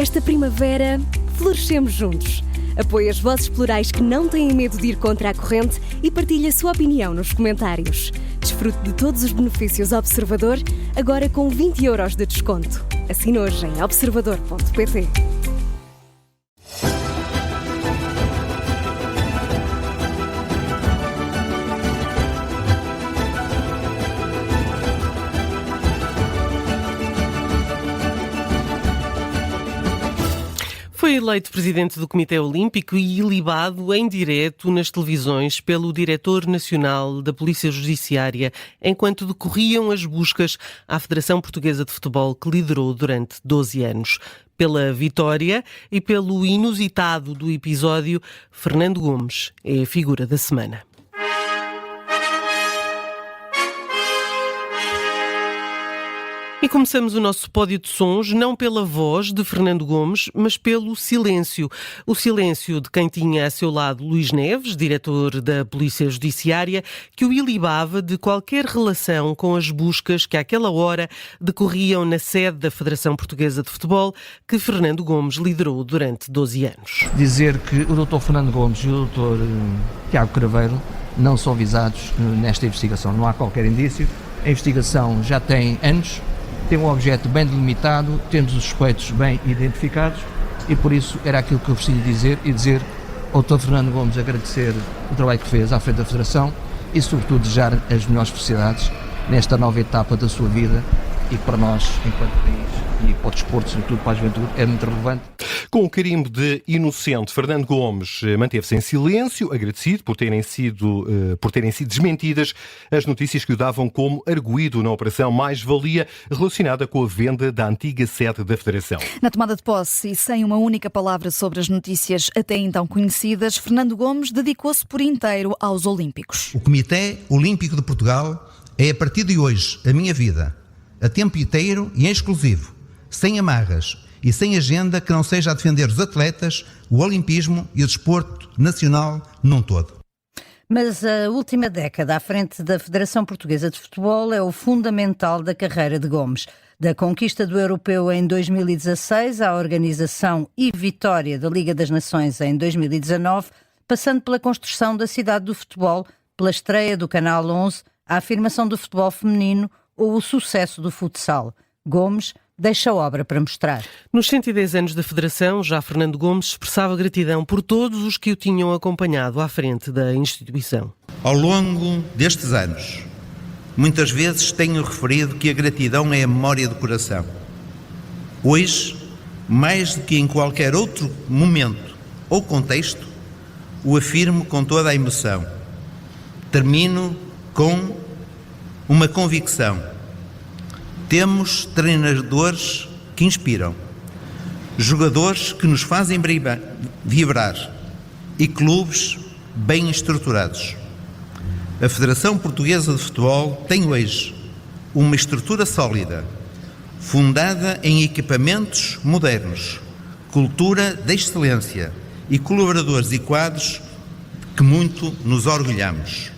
Esta primavera, florescemos juntos. Apoie as vozes plurais que não têm medo de ir contra a corrente e partilhe a sua opinião nos comentários. Desfrute de todos os benefícios Observador, agora com 20 € de desconto. Assine hoje em observador.pt. Foi eleito presidente do Comitê Olímpico e ilibado em direto nas televisões pelo diretor nacional da Polícia Judiciária, enquanto decorriam as buscas à Federação Portuguesa de Futebol, que liderou durante 12 anos. Pela vitória e pelo inusitado do episódio, Fernando Gomes é a figura da semana. E começamos o nosso pódio de sons não pela voz de Fernando Gomes, mas pelo silêncio. O silêncio de quem tinha a seu lado Luís Neves, diretor da Polícia Judiciária, que o ilibava de qualquer relação com as buscas que àquela hora decorriam na sede da Federação Portuguesa de Futebol, que Fernando Gomes liderou durante 12 anos. Dizer que o Dr. Fernando Gomes e o Dr. Tiago Craveiro não são visados nesta investigação. Não há qualquer indício. A investigação já tem anos. Tem um objeto bem delimitado, temos os suspeitos bem identificados e por isso era aquilo que eu preciso dizer e dizer ao Dr. Fernando Gomes agradecer o trabalho que fez à frente da Federação e sobretudo desejar as melhores felicidades nesta nova etapa da sua vida e para nós, enquanto país e para o desporto, sobretudo para a juventude, é muito relevante. Com o carimbo de inocente, Fernando Gomes manteve-se em silêncio, agradecido por terem sido desmentidas as notícias que o davam como arguido na operação Mais-Valia relacionada com a venda da antiga sede da Federação. Na tomada de posse e sem uma única palavra sobre as notícias até então conhecidas, Fernando Gomes dedicou-se por inteiro aos Olímpicos. O Comitê Olímpico de Portugal é, a partir de hoje, a minha vida, a tempo inteiro e em exclusivo, sem amarras e sem agenda que não seja a defender os atletas, o olimpismo e o desporto nacional num todo. Mas a última década à frente da Federação Portuguesa de Futebol é o fundamental da carreira de Gomes. Da conquista do Europeu em 2016 à organização e vitória da Liga das Nações em 2019, passando pela construção da cidade do futebol, pela estreia do Canal 11, a afirmação do futebol feminino ou o sucesso do futsal. Gomes deixa a obra para mostrar. Nos 110 anos da Federação, já Fernando Gomes expressava gratidão por todos os que o tinham acompanhado à frente da instituição. Ao longo destes anos, muitas vezes tenho referido que a gratidão é a memória do coração. Hoje, mais do que em qualquer outro momento ou contexto, o afirmo com toda a emoção. Termino com uma convicção. Temos treinadores que inspiram, jogadores que nos fazem vibrar e clubes bem estruturados. A Federação Portuguesa de Futebol tem hoje uma estrutura sólida, fundada em equipamentos modernos, cultura de excelência e colaboradores e quadros que muito nos orgulhamos.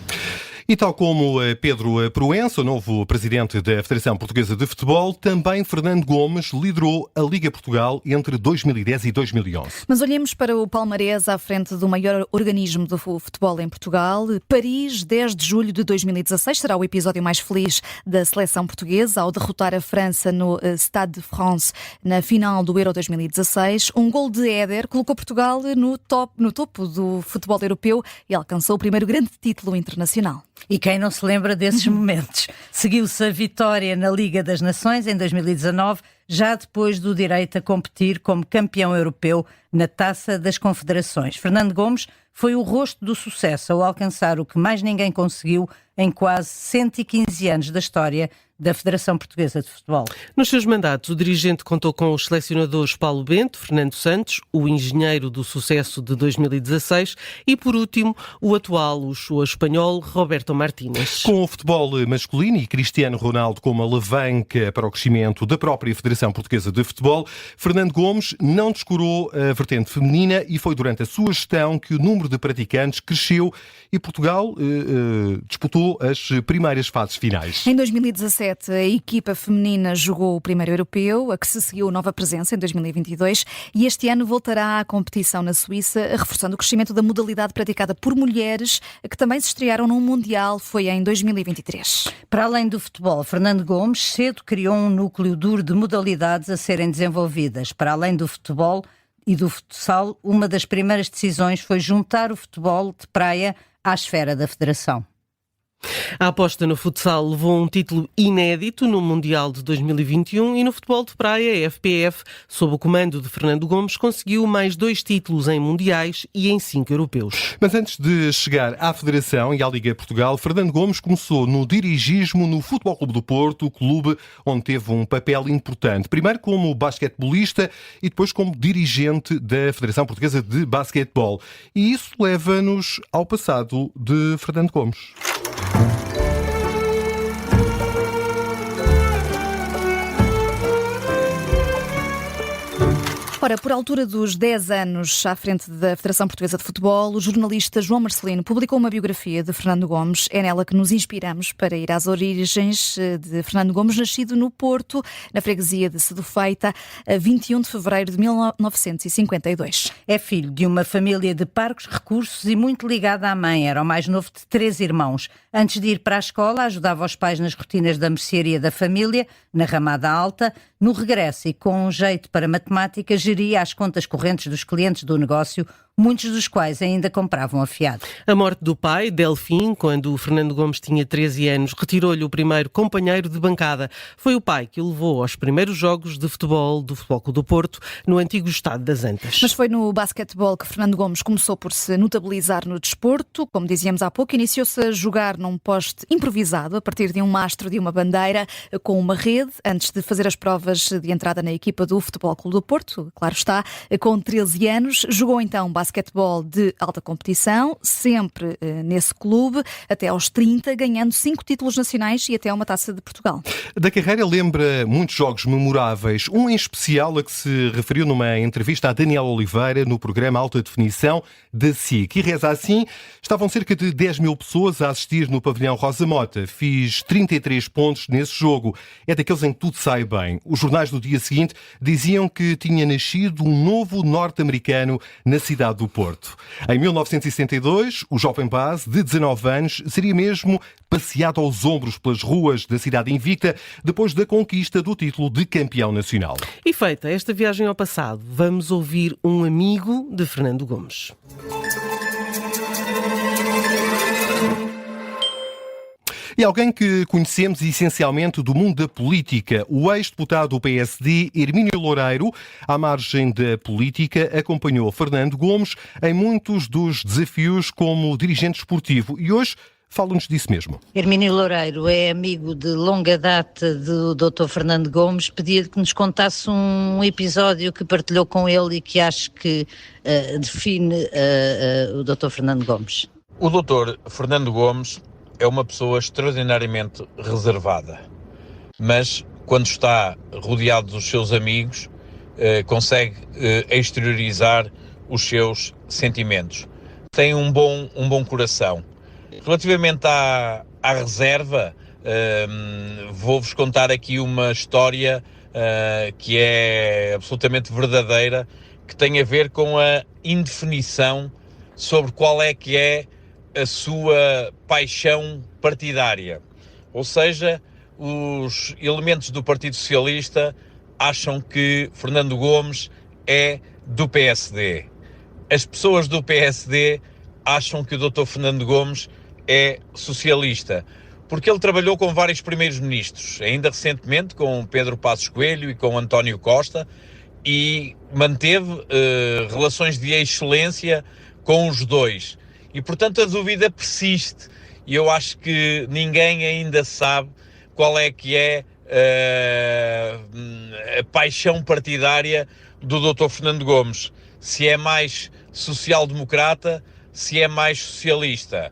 E tal como Pedro Proença, o novo presidente da Federação Portuguesa de Futebol, também Fernando Gomes liderou a Liga Portugal entre 2010 e 2011. Mas olhemos para o palmarés à frente do maior organismo do futebol em Portugal. Paris, 10 de julho de 2016, será o episódio mais feliz da seleção portuguesa ao derrotar a França no Stade de France na final do Euro 2016. Um gol de Éder colocou Portugal no topo do futebol europeu e alcançou o primeiro grande título internacional. E quem não se lembra desses momentos? Seguiu-se a vitória na Liga das Nações em 2019, já depois do direito a competir como campeão europeu na Taça das Confederações. Fernando Gomes foi o rosto do sucesso ao alcançar o que mais ninguém conseguiu em quase 115 anos da história da Federação Portuguesa de Futebol. Nos seus mandatos, o dirigente contou com os selecionadores Paulo Bento, Fernando Santos, o engenheiro do sucesso de 2016 e, por último, o atual o espanhol Roberto Martínez. Com o futebol masculino e Cristiano Ronaldo como alavanca para o crescimento da própria Federação Portuguesa de Futebol, Fernando Gomes não descurou a vertente feminina e foi durante a sua gestão que o número de praticantes cresceu e Portugal disputou as primeiras fases finais. Em 2017, 2017, a equipa feminina jogou o primeiro europeu, a que se seguiu nova presença em 2022, e este ano voltará à competição na Suíça, reforçando o crescimento da modalidade praticada por mulheres, que também se estrearam num Mundial, foi em 2023. Para além do futebol, Fernando Gomes cedo criou um núcleo duro de modalidades a serem desenvolvidas. Para além do futebol e do futsal, uma das primeiras decisões foi juntar o futebol de praia à esfera da federação. A aposta no futsal levou um título inédito no Mundial de 2021 e no futebol de praia, a FPF, sob o comando de Fernando Gomes, conseguiu mais 2 títulos em mundiais e em 5 europeus. Mas antes de chegar à Federação e à Liga Portugal, Fernando Gomes começou no dirigismo no Futebol Clube do Porto, clube onde teve um papel importante. Primeiro como basquetebolista e depois como dirigente da Federação Portuguesa de Basquetebol. E isso leva-nos ao passado de Fernando Gomes. Ora, por altura dos 10 anos à frente da Federação Portuguesa de Futebol, o jornalista João Marcelino publicou uma biografia de Fernando Gomes. É nela que nos inspiramos para ir às origens de Fernando Gomes, nascido no Porto, na freguesia de Sedufeita, a 21 de fevereiro de 1952. É filho de uma família de parcos recursos e muito ligada à mãe. Era o mais novo de 3 irmãos. Antes de ir para a escola, ajudava os pais nas rotinas da mercearia da família, na Ramada Alta. No regresso e com um jeito para matemática, geria as contas correntes dos clientes do negócio, muitos dos quais ainda compravam a fiado. A morte do pai, Delfim, quando o Fernando Gomes tinha 13 anos, retirou-lhe o primeiro companheiro de bancada. Foi o pai que o levou aos primeiros jogos de futebol do Futebol Clube do Porto, no antigo Estádio das Antas. Mas foi no basquetebol que Fernando Gomes começou por se notabilizar no desporto. Como dizíamos há pouco, iniciou-se a jogar num poste improvisado, a partir de um mastro de uma bandeira com uma rede, antes de fazer as provas de entrada na equipa do Futebol Clube do Porto. Claro está, com 13 anos, jogou então basquetebol de alta competição, sempre nesse clube, até aos 30, ganhando 5 títulos nacionais e até uma Taça de Portugal. Da carreira lembra muitos jogos memoráveis, um em especial a que se referiu numa entrevista a Daniel Oliveira no programa Alta Definição da SIC. E reza assim: estavam cerca de 10 mil pessoas a assistir no pavilhão Rosa Mota. Fiz 33 pontos nesse jogo. É daqueles em que tudo sai bem. Os jornais do dia seguinte diziam que tinha nascido um novo norte-americano na cidade do Porto. Em 1962, o jovem base de 19 anos seria mesmo passeado aos ombros pelas ruas da cidade invicta depois da conquista do título de campeão nacional. E feita esta viagem ao passado, vamos ouvir um amigo de Fernando Gomes. E alguém que conhecemos essencialmente do mundo da política, o ex-deputado do PSD, Hermínio Loureiro, à margem da política, acompanhou Fernando Gomes em muitos dos desafios como dirigente esportivo e hoje fala-nos disso mesmo. Hermínio Loureiro é amigo de longa data do Dr. Fernando Gomes. Pedia que nos contasse um episódio que partilhou com ele e que acho que define o Dr. Fernando Gomes. O Dr. Fernando Gomes é uma pessoa extraordinariamente reservada, mas quando está rodeado dos seus amigos, consegue exteriorizar os seus sentimentos. Tem um bom coração. Relativamente à reserva, vou-vos contar aqui uma história que é absolutamente verdadeira, que tem a ver com a indefinição sobre qual é que é a sua paixão partidária. Ou seja, os elementos do Partido Socialista acham que Fernando Gomes é do PSD. As pessoas do PSD acham que o Dr. Fernando Gomes é socialista, porque ele trabalhou com vários primeiros ministros, ainda recentemente com Pedro Passos Coelho e com António Costa, e manteve relações de excelência com os dois. E, portanto, a dúvida persiste. E eu acho que ninguém ainda sabe qual é que é a paixão partidária do Dr. Fernando Gomes. Se é mais social-democrata, se é mais socialista.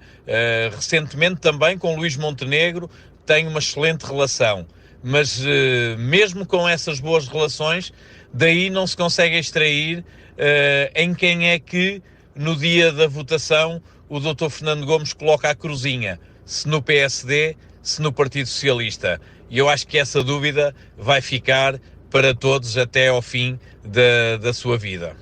Recentemente também com Luís Montenegro tem uma excelente relação. Mas mesmo com essas boas relações, daí não se consegue extrair em quem é que, no dia da votação, o Dr. Fernando Gomes coloca a cruzinha, se no PSD, se no Partido Socialista. e eu acho que essa dúvida vai ficar para todos até ao fim da sua vida.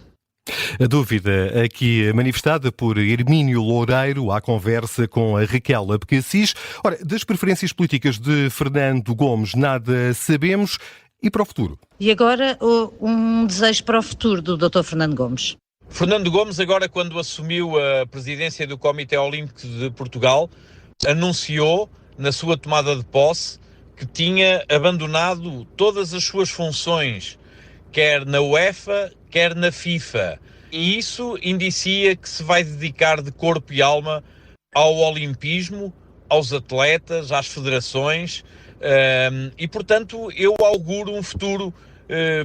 A dúvida aqui manifestada por Hermínio Loureiro à conversa com a Raquel Abcacis. Ora, das preferências políticas de Fernando Gomes nada sabemos. E para o futuro? E agora um desejo para o futuro do Dr. Fernando Gomes. Fernando Gomes, agora quando assumiu a presidência do Comitê Olímpico de Portugal, anunciou na sua tomada de posse que tinha abandonado todas as suas funções, quer na UEFA, quer na FIFA. E isso indicia que se vai dedicar de corpo e alma ao olimpismo, aos atletas, às federações, e portanto eu auguro um futuro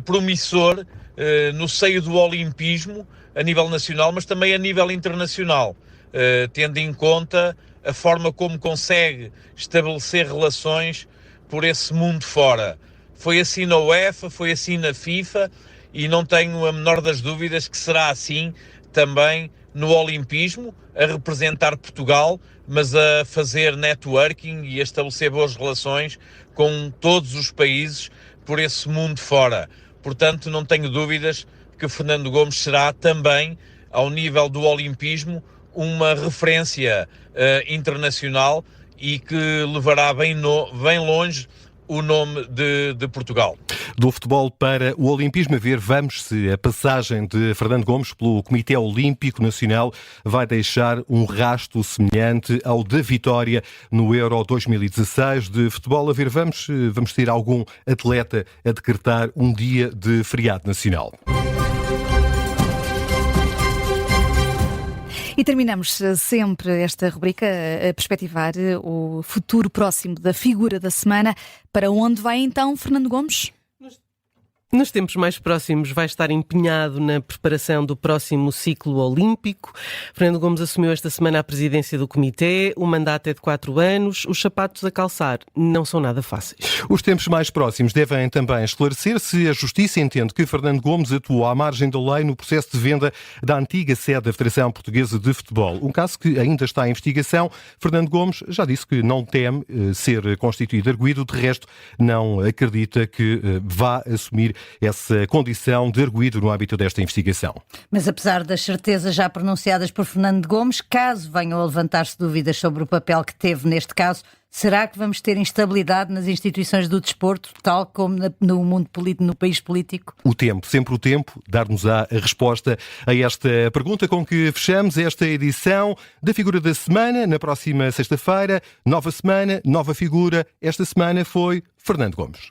promissor no seio do olimpismo a nível nacional, mas também a nível internacional, tendo em conta a forma como consegue estabelecer relações por esse mundo fora. Foi assim na UEFA, foi assim na FIFA, e não tenho a menor das dúvidas que será assim também no olimpismo, a representar Portugal, mas a fazer networking e a estabelecer boas relações com todos os países por esse mundo fora. Portanto, não tenho dúvidas que Fernando Gomes será também, ao nível do olimpismo, uma referência internacional e que levará bem longe o nome de Portugal. Do futebol para o olimpismo, a ver, vamos se a passagem de Fernando Gomes pelo Comitê Olímpico Nacional vai deixar um rasto semelhante ao da vitória no Euro 2016 de futebol. A ver, vamos ter algum atleta a decretar um dia de feriado nacional. E terminamos sempre esta rubrica a perspectivar o futuro próximo da figura da semana. Para onde vai então Fernando Gomes? Nos tempos mais próximos vai estar empenhado na preparação do próximo ciclo olímpico. Fernando Gomes assumiu esta semana a presidência do comitê. O mandato é de 4 anos. Os sapatos a calçar não são nada fáceis. Os tempos mais próximos devem também esclarecer se a Justiça entende que Fernando Gomes atuou à margem da lei no processo de venda da antiga sede da Federação Portuguesa de Futebol. Um caso que ainda está em investigação. Fernando Gomes já disse que não teme ser constituído arguido. De resto, não acredita que vá assumir essa condição de arguido no âmbito desta investigação. Mas apesar das certezas já pronunciadas por Fernando Gomes, caso venham a levantar-se dúvidas sobre o papel que teve neste caso, será que vamos ter instabilidade nas instituições do desporto, tal como no mundo político, no país político? O tempo, sempre o tempo, dar-nos-á a resposta a esta pergunta com que fechamos esta edição da Figura da Semana. Na próxima sexta-feira, nova semana, nova figura. Esta semana foi Fernando Gomes.